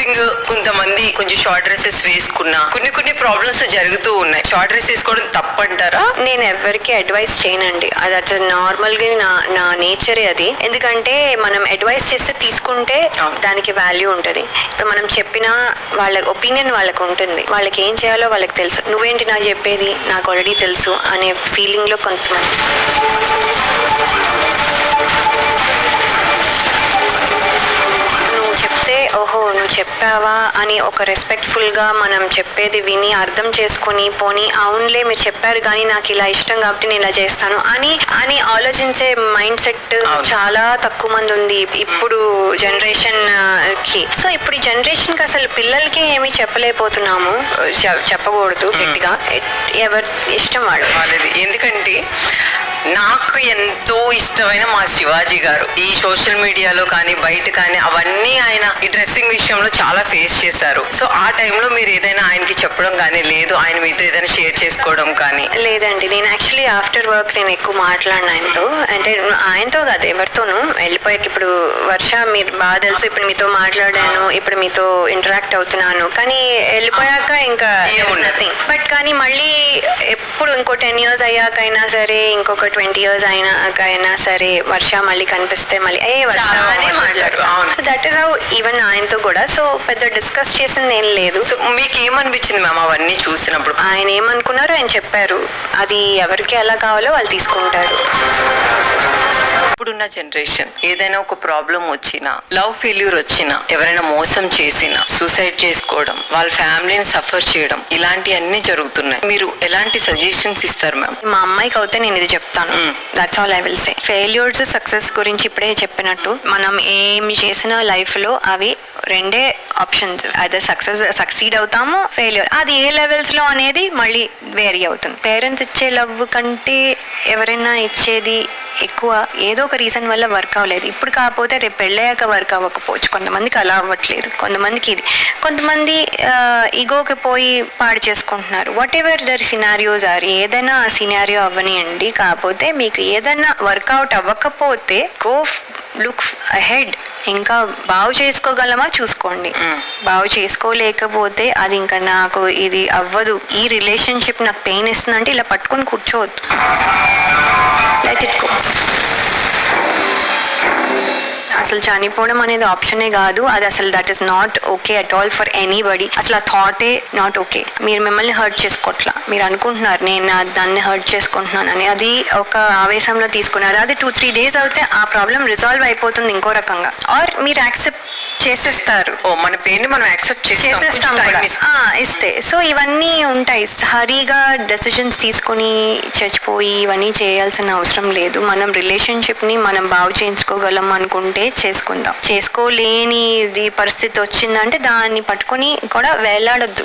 Dressing కొంతమంది కొంచెం short dresses వేసుకున్నా కొన్ని ప్రాబ్లమ్స్ జరుగుతూ ఉన్నాయి. షార్ట్ డ్రెస్ వేసుకోవడం తప్పంటారా? నేను ఎవరికి అడ్వైస్ చేయనండి. అది నార్మల్ గా నా నేచరే అది. ఎందుకంటే మనం అడ్వైస్ చేస్తే తీసుకుంటే దానికి వాల్యూ ఉంటది. ఇప్పుడు మనం చెప్పిన వాళ్ళ ఒపీనియన్ వాళ్ళకు ఉంటుంది. వాళ్ళకి ఏం చేయాలో వాళ్ళకి తెలుసు. నువ్వేంటి నాకు చెప్పేది, నాకు ఆల్రెడీ తెలుసు అనే ఫీలింగ్ లో కొంతమంది ఓహో నువ్వు చెప్పావా అని ఒక రెస్పెక్ట్ఫుల్ గా మనం చెప్పేది విని అర్థం చేసుకుని పోనీ అవునులే మీరు చెప్పారు కానీ నాకు ఇలా ఇష్టం కాబట్టి నేను ఇలా చేస్తాను అని ఆలోచించే మైండ్ సెట్ చాలా తక్కువ మంది ఉంది ఇప్పుడు జనరేషన్ కి. సో ఇప్పుడు ఈ జనరేషన్ కి అసలు పిల్లలకి ఏమీ చెప్పలేకపోతున్నాము, చెప్పకూడదు గట్టిగా, ఎవరి ఇష్టం వాళ్ళది. ఎందుకంటే నాకు ఎంతో ఇష్టమైన మా శివాజీ గారు ఈ సోషల్ మీడియాలో కానీ బయట కానీ అవన్నీ ఆయన ఈ డ్రెస్సింగ్ విషయంలో చాలా ఫేస్ చేశారు. సో ఆ టైంలో మీరు ఏదైనా ఆయనకి చెప్పడం కానీ లేదు ఆయన మీతో ఏదైనా షేర్ చేసుకోవడం కానీ? లేదండి, నేను యాక్చువల్లీ ఆఫ్టర్ వర్క్ నేను ఎక్కువ మాట్లాడిన ఆయనతో. అంటే ఆయనతో కాదు ఎవరితోనూ. వెళ్ళిపోయాక ఇప్పుడు వర్ష మీరు బాగా తెలుసు, ఇప్పుడు మీతో మాట్లాడాను, ఇప్పుడు మీతో ఇంటరాక్ట్ అవుతున్నాను, కానీ వెళ్ళిపోయాక ఇంకా నథింగ్. బట్ కానీ మళ్ళీ ఎప్పుడు ఇంకో 10 years అయ్యాకైనా సరే, ఇంకొక 20 years అయినా సరే వర్ష మళ్ళీ కనిపిస్తే మళ్ళీ వర్ష అనే మాట్లాడు. దట్ ఈస్ హౌ ఈవెన్ ఆయనతో కూడా. సో పెద్ద డిస్కస్ చేసింది ఏం లేదు. సో మీకు ఏమనిపించింది మ్యామ్ అవన్నీ చూసినప్పుడు? ఆయన ఏమనుకున్నారో ఆయన చెప్పారు. అది ఎవరికి ఎలా కావాలో వాళ్ళు తీసుకుంటారు. ఇప్పుడున్న జనరేషన్ ఏదైనా ఒక ప్రాబ్లం వచ్చినా, లవ్ ఫెయిల్యూర్ వచ్చినా, ఎవరైనా మోసం చేసినా, సూసైడ్ చేసుకోవడం, వాళ్ళ ఫ్యామిలీని సఫర్ చేయడం, ఇలాంటివన్నీ జరుగుతున్నాయి. మీరు ఎలాంటి సజెషన్స్ ఇస్తారు మ్యామ్? మా అమ్మాయికి అయితే నేను ఇది చెప్తాను. That's all I will say. Failures success గురించి ఇప్పుడే చెప్పినట్టు మనం ఏమి చేసినా లైఫ్ లో అవి రెండే ఆప్షన్స్. అదే సక్సీడ్ అవుతాము, ఫెయిల్యూర్. అది ఏ లెవెల్స్ లో అనేది మళ్ళీ వేరీ అవుతుంది. పేరెంట్స్ ఇచ్చే లవ్ కంటే ఎవరైనా ఇచ్చేది ఎక్కువ ఏదో ఒక రీజన్ వల్ల వర్క్ అవ్వలేదు. ఇప్పుడు కాకపోతే రేపు పెళ్ళయ్యాక వర్క్ అవ్వకపోవచ్చు. కొంతమందికి అలా అవ్వట్లేదు, కొంతమందికి ఇది, కొంతమంది ఈగోకి పోయి పాడు చేసుకుంటున్నారు. Whatever their scenarios are, ఏదైనా ఆ సినారియో అవ్వనియండి. కాకపోతే మీకు ఏదైనా వర్కౌట్ అవ్వకపోతే గో లుక్ అహెడ్. ఇంకా బాగు చేసుకోగలమా చూసుకోండి. బాగు చేసుకోలేకపోతే అది ఇంకా నాకు ఇది అవ్వదు, ఈ రిలేషన్షిప్ నాకు పెయిన్ ఇస్తుందంటే ఇలా పట్టుకొని కూర్చోవద్దు. Let it go. అసలు చనిపోవడం అనేది ఆప్షనే కాదు. అది అసలు that is not okay at all for anybody. అసలు ఆ థాటే నాట్ ఓకే. మీరు మిమ్మల్ని హర్ట్ చేసుకోవట్లా, మీరు అనుకుంటున్నారు నేను దాన్ని హర్ట్ చేసుకుంటున్నానని. అది ఒక ఆవేశంలో తీసుకున్నారు. అది 2-3 days అయితే ఆ ప్రాబ్లం రిజాల్వ్ అయిపోతుంది ఇంకో రకంగా. ఆర్ మీరు యాక్సెప్ట్ చేసేస్తారు, మన పెయిన్ మనం యాక్సెప్ట్ చేసేస్తాం ఇస్తే. సో ఇవన్నీ ఉంటాయి. హరీగా డెసిషన్స్ తీసుకొని చచ్చిపోయి ఇవన్నీ చేయాల్సిన అవసరం లేదు. మనం రిలేషన్షిప్ ని మనం బాగు చేయించుకోగలం అనుకుంటే చేసుకుందాం. చేసుకోలేనిది పరిస్థితి వచ్చిందంటే దాన్ని పట్టుకొని కూడా వేలాడొద్దు.